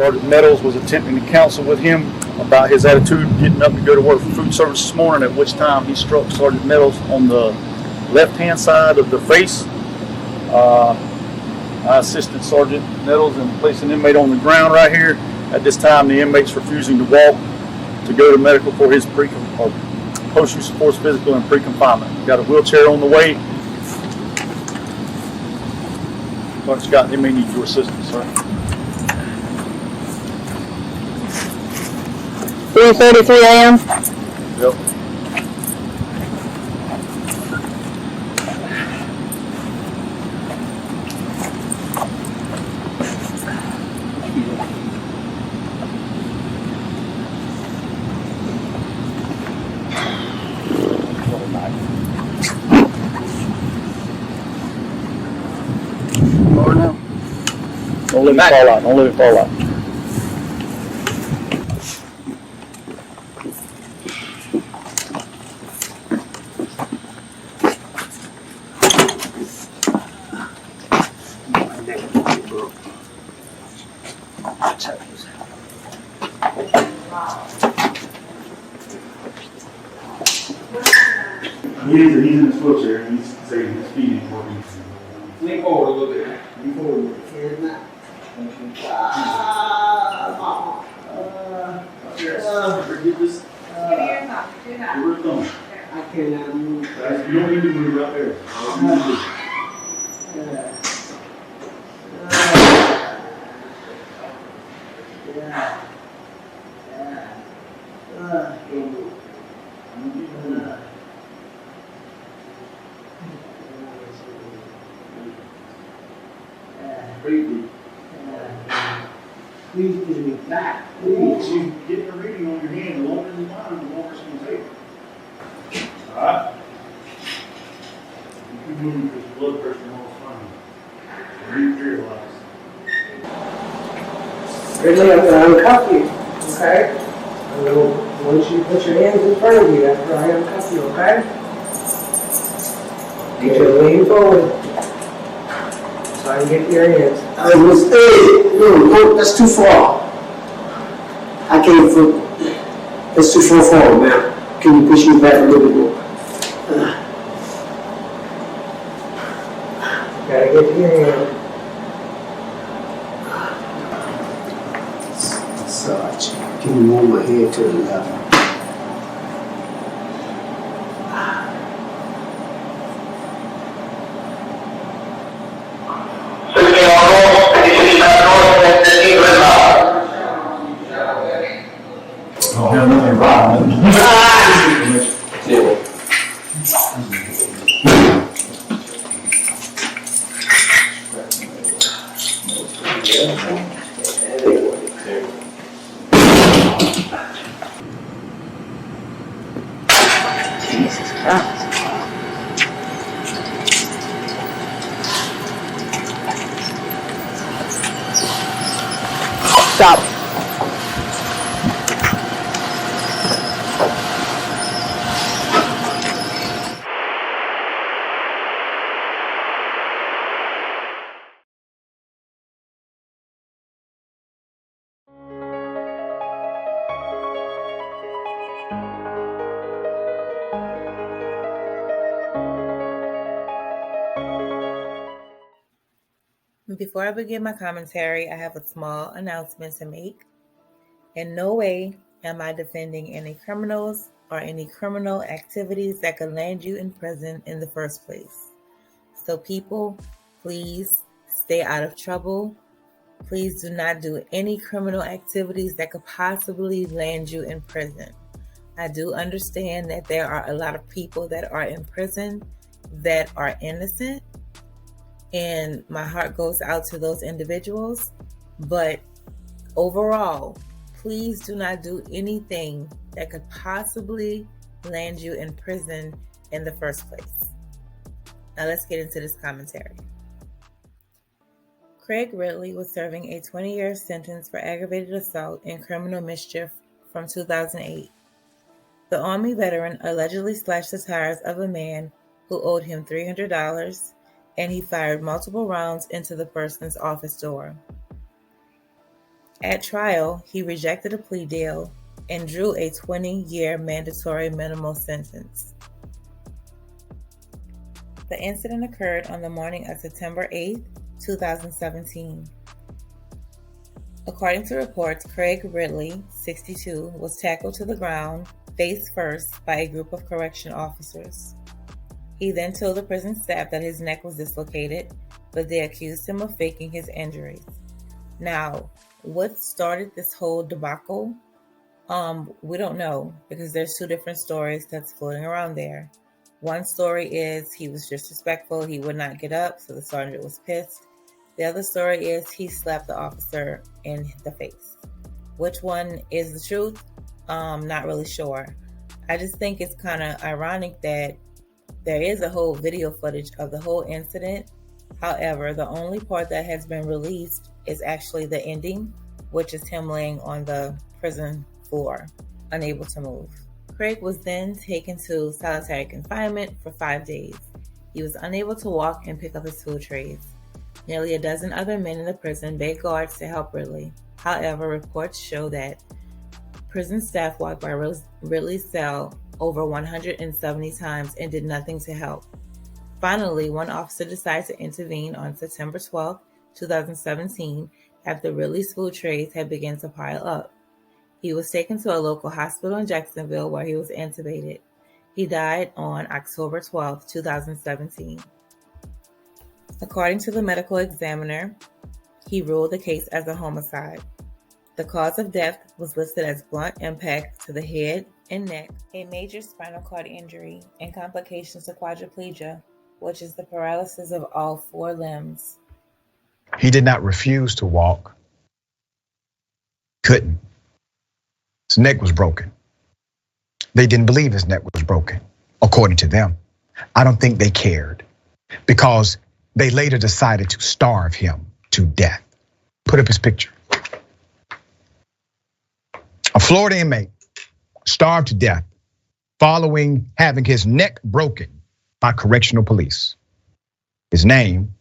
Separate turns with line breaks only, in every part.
Sergeant Meadows was attempting to counsel with him about his attitude getting up to go to work for food service this morning, at which time he struck Sergeant Meadows on the left-hand side of the face. I assisted Sergeant Meadows in placing the inmate on the ground right here. At this time, the inmate's refusing to walk to go to medical for his post-use of force physical and pre-confinement. We've got a wheelchair on the way. Sergeant Scott, they may need your assistance, sir.
3:33 a.m.
Yep. Don't let it fall out. Don't let it fall out. He's in his wheelchair and he's saying his feet ain't working.
Lean forward a little bit.
Lean forward. Forget this.
I cannot move.
You don't need to move right there.
Please give me back.
Please. You get the reading on your hand. The longer the time, the longer it's going to take. Alright? You keep moving because your blood pressure and all is fine. Re-visualize.
Ridley, I'm going to uncuff you, okay? I'm going to want you to put your hands in front of you after I uncuff you, okay? Get you to lean forward so I can get your hands.
No, that's too far. I can't put, that's too far forward, man. Can you push me back a little bit more?
Gotta get to your hand.
Sarge, can you move my head to the left?
Jesus Christ. Stop.
Before I begin my commentary, I have a small announcement to make. In no way am I defending any criminals or any criminal activities that could land you in prison in the first place. So people, please stay out of trouble. Please do not do any criminal activities that could possibly land you in prison. I do understand that there are a lot of people that are in prison that are innocent, and my heart goes out to those individuals. But overall, please do not do anything that could possibly land you in prison in the first place. Now let's get into this commentary. Craig Ridley was serving a 20-year sentence for aggravated assault and criminal mischief from 2008. The Army veteran allegedly slashed the tires of a man who owed him $300, and he fired multiple rounds into the person's office door. At trial, he rejected a plea deal and drew a 20-year mandatory minimum sentence. The incident occurred on the morning of September 8, 2017. According to reports, Craig Ridley, 62, was tackled to the ground face first by a group of correction officers. He then told the prison staff that his neck was dislocated, but they accused him of faking his injuries. Now, what started this whole debacle? We don't know, because there's two different stories that's floating around there. One story is he was disrespectful, he would not get up, so the sergeant was pissed. The other story is he slapped the officer in the face. Which one is the truth? Not really sure. I just think it's kind of ironic that there is a whole video footage of the whole incident. However, the only part that has been released is actually the ending, which is him laying on the prison floor, unable to move. Craig was then taken to solitary confinement for 5 days. He was unable to walk and pick up his food trays. Nearly a dozen other men in the prison begged guards to help Ridley. However, reports show that prison staff walked by Ridley's cell over 170 times and did nothing to help. Finally, one officer decided to intervene on September 12, 2017, after Ridley's food trays had begun to pile up. He was taken to a local hospital in Jacksonville where he was intubated. He died on October 12, 2017. According to the medical examiner, he ruled the case as a homicide. The cause of death was listed as blunt impact to the head and neck, a major spinal cord injury, and complications to quadriplegia, which is the paralysis of all 4 limbs.
He did not refuse to walk. Couldn't. His neck was broken. They didn't believe his neck was broken, according to them. I don't think they cared, because they later decided to starve him to death. Put up his picture. A Florida inmate starved to death following having his neck broken by correctional police. His name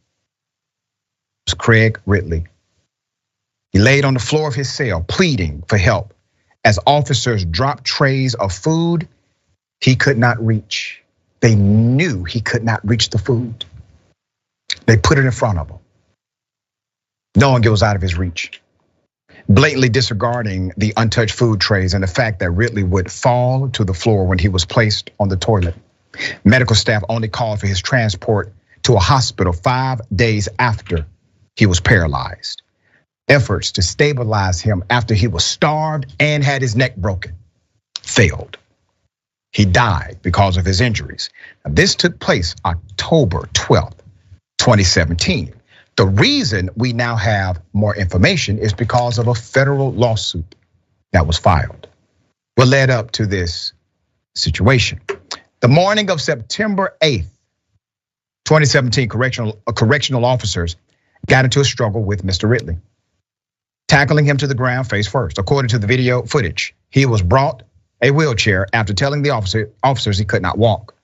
was Craig Ridley. He laid on the floor of his cell pleading for help as officers dropped trays of food he could not reach. They knew he could not reach the food. They put it in front of him, knowing it was out of his reach, blatantly disregarding the untouched food trays and the fact that Ridley would fall to the floor when he was placed on the toilet. Medical staff only called for his transport to a hospital 5 days after he was paralyzed. Efforts to stabilize him after he was starved and had his neck broken failed. He died because of his injuries. Now, this took place October 12th, 2017. The reason we now have more information is because of a federal lawsuit that was filed. What led up to this situation? The morning of September 8th, 2017, correctional officers got into a struggle with Mr. Ridley, tackling him to the ground face first. According to the video footage, he was brought a wheelchair after telling the officers he could not walk.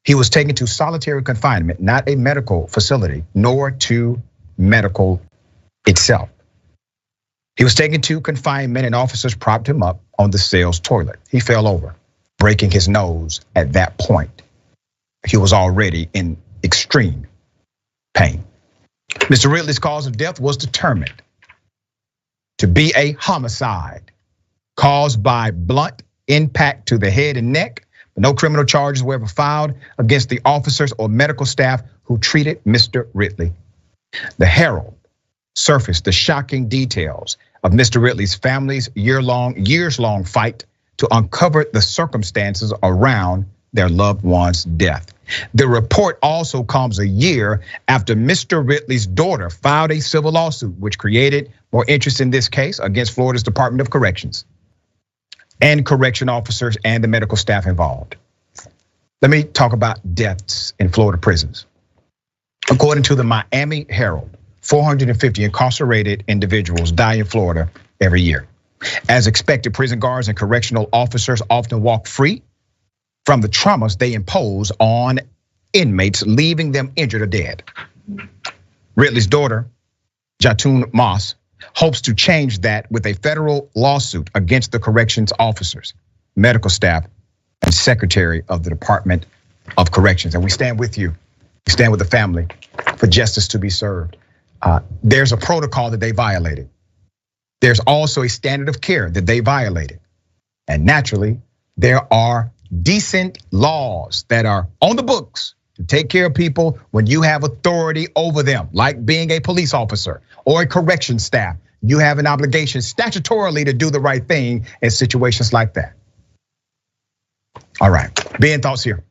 He was taken to solitary confinement, not a medical facility, nor to medical itself. He was taken to confinement and officers propped him up on the cell's toilet. He fell over, breaking his nose at that point. He was already in extreme pain. Mr. Ridley's cause of death was determined to be a homicide caused by blunt impact to the head and neck. But no criminal charges were ever filed against the officers or medical staff who treated Mr. Ridley. The Herald surfaced the shocking details of Mr. Ridley's family's years-long fight to uncover the circumstances around their loved one's death. The report also comes a year after Mr. Ridley's daughter filed a civil lawsuit, which created more interest in this case against Florida's Department of Corrections and correction officers and the medical staff involved. Let me talk about deaths in Florida prisons. According to the Miami Herald, 450 incarcerated individuals die in Florida every year. As expected, prison guards and correctional officers often walk free from the traumas they impose on inmates, leaving them injured or dead. Ridley's daughter, Jatun Moss, hopes to change that with a federal lawsuit against the corrections officers, medical staff, and secretary of the Department of Corrections. And we stand with you. We stand with the family for justice to be served. There's a protocol that they violated. There's also a standard of care that they violated. And naturally, there are decent laws that are on the books to take care of people when you have authority over them, like being a police officer or a correction staff. You have an obligation statutorily to do the right thing in situations like that. All right, Ben, thoughts here?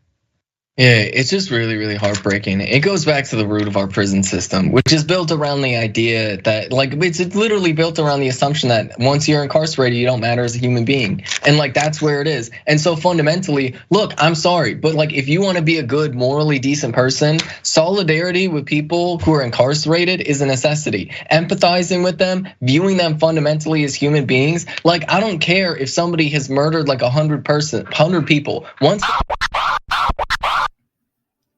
Yeah, it's just really, really heartbreaking. It goes back to the root of our prison system, which is built around the idea that, like, it's literally built around the assumption that once you're incarcerated, you don't matter as a human being. And like, that's where it is. And so fundamentally, look, I'm sorry, but like, if you want to be a good, morally decent person, solidarity with people who are incarcerated is a necessity. Empathizing with them, viewing them fundamentally as human beings. Like, I don't care if somebody has murdered like 100 people. Once.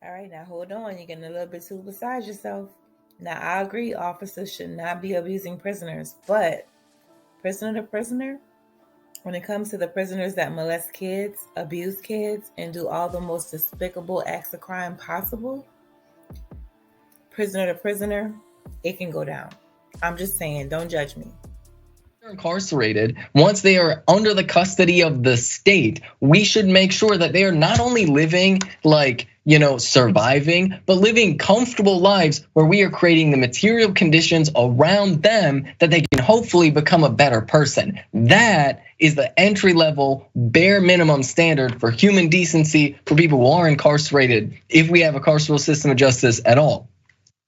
All right, now hold on. You're getting a little bit too beside yourself. Now, I agree, officers should not be abusing prisoners, but prisoner to prisoner, when it comes to the prisoners that molest kids, abuse kids, and do all the most despicable acts of crime possible, prisoner to prisoner, it can go down. I'm just saying, don't judge me.
Incarcerated, once they are under the custody of the state, we should make sure that they are not only living like, surviving, but living comfortable lives where we are creating the material conditions around them that they can hopefully become a better person. That is the entry level, bare minimum standard for human decency for people who are incarcerated, if we have a carceral system of justice at all.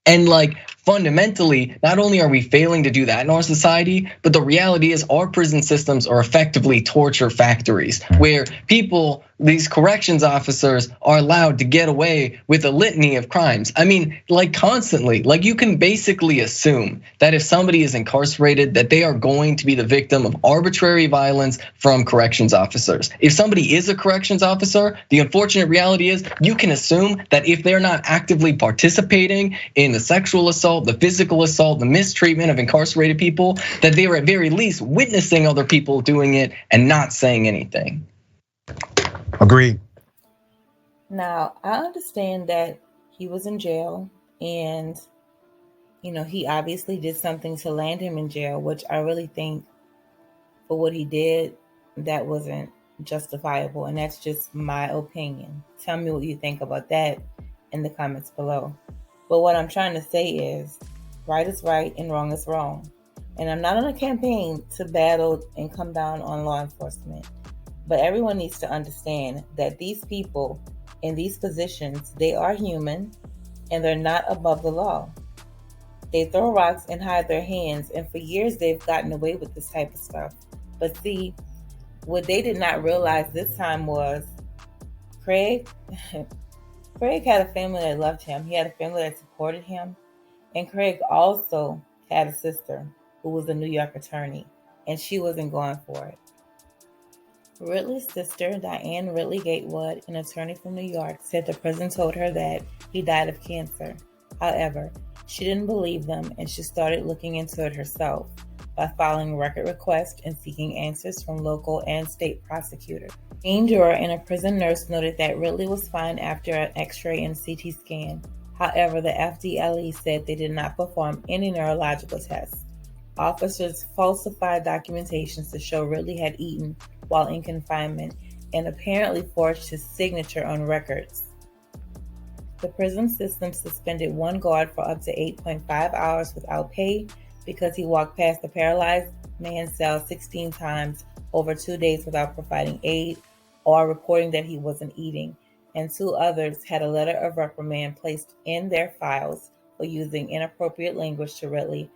And like, fundamentally, not only are we failing to do that in our society, but the reality is our prison systems are effectively torture factories where people, these corrections officers, are allowed to get away with a litany of crimes. I mean, like, constantly, like, you can basically assume that if somebody is incarcerated, that they are going to be the victim of arbitrary violence from corrections officers. If somebody is a corrections officer, the unfortunate reality is you can assume that if they're not actively participating in the sexual assault, the physical assault, the mistreatment of incarcerated people, that they were at very least witnessing other people doing it and not saying anything.
Agreed.
Now, I understand that he was in jail and, he obviously did something to land him in jail, which I really think for what he did, that wasn't justifiable. And that's just my opinion. Tell me what you think about that in the comments below. But what I'm trying to say is right is right and wrong is wrong. And I'm not on a campaign to battle and come down on law enforcement. But everyone needs to understand that these people in these positions, they are human and they're not above the law. They throw rocks and hide their hands. And for years, they've gotten away with this type of stuff. But see, what they did not realize this time was Craig had a family that loved him. He had a family that supported him. And Craig also had a sister who was a New York attorney, and she wasn't going for it. Ridley's sister, Diane Ridley Gatewood, an attorney from New York, said the prison told her that he died of cancer. However, she didn't believe them, and she started looking into it herself by filing record requests and seeking answers from local and state prosecutors. A juror and a prison nurse noted that Ridley was fine after an X-ray and CT scan. However, the FDLE said they did not perform any neurological tests. Officers falsified documentations to show Ridley had eaten while in confinement and apparently forged his signature on records. The prison system suspended one guard for up to 8.5 hours without pay because he walked past the paralyzed man's cell 16 times over 2 days without providing aid or reporting that he wasn't eating, and 2 others had a letter of reprimand placed in their files for using inappropriate language to Ridley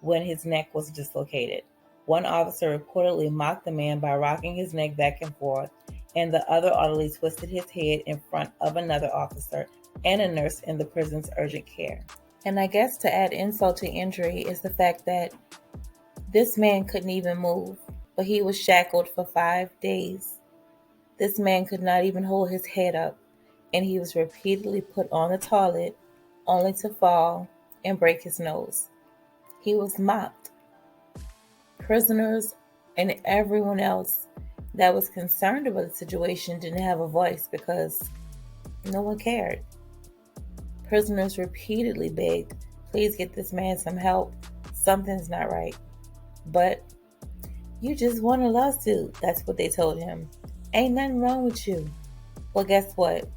when his neck was dislocated. One officer reportedly mocked the man by rocking his neck back and forth, and the other orderly twisted his head in front of another officer and a nurse in the prison's urgent care. And I guess to add insult to injury is the fact that this man couldn't even move, but he was shackled for 5 days. This man could not even hold his head up, and he was repeatedly put on the toilet only to fall and break his nose. He was mocked. prisoners and everyone else that was concerned about the situation didn't have a voice because no one cared. Prisoners repeatedly begged, please get this man some help. Something's not right. But you just won a lawsuit. That's what they told him. Ain't nothing wrong with you. Well, guess what?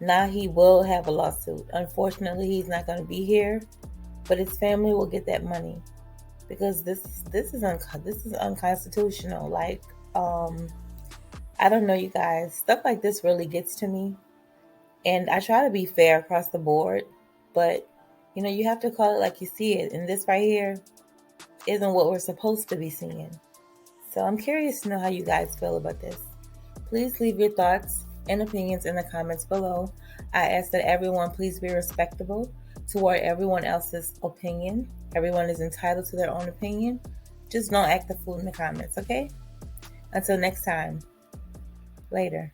Now he will have a lawsuit. Unfortunately, he's not going to be here, but his family will get that money because this is unconstitutional. Like, I don't know, you guys. Stuff like this really gets to me, and I try to be fair across the board, but you have to call it like you see it. And this right here isn't what we're supposed to be seeing. So I'm curious to know how you guys feel about this. Please leave your thoughts and opinions in the comments below. I ask that everyone please be respectable toward everyone else's opinion. Everyone is entitled to their own opinion. Just don't act the fool in the comments, okay? Until next time. Later.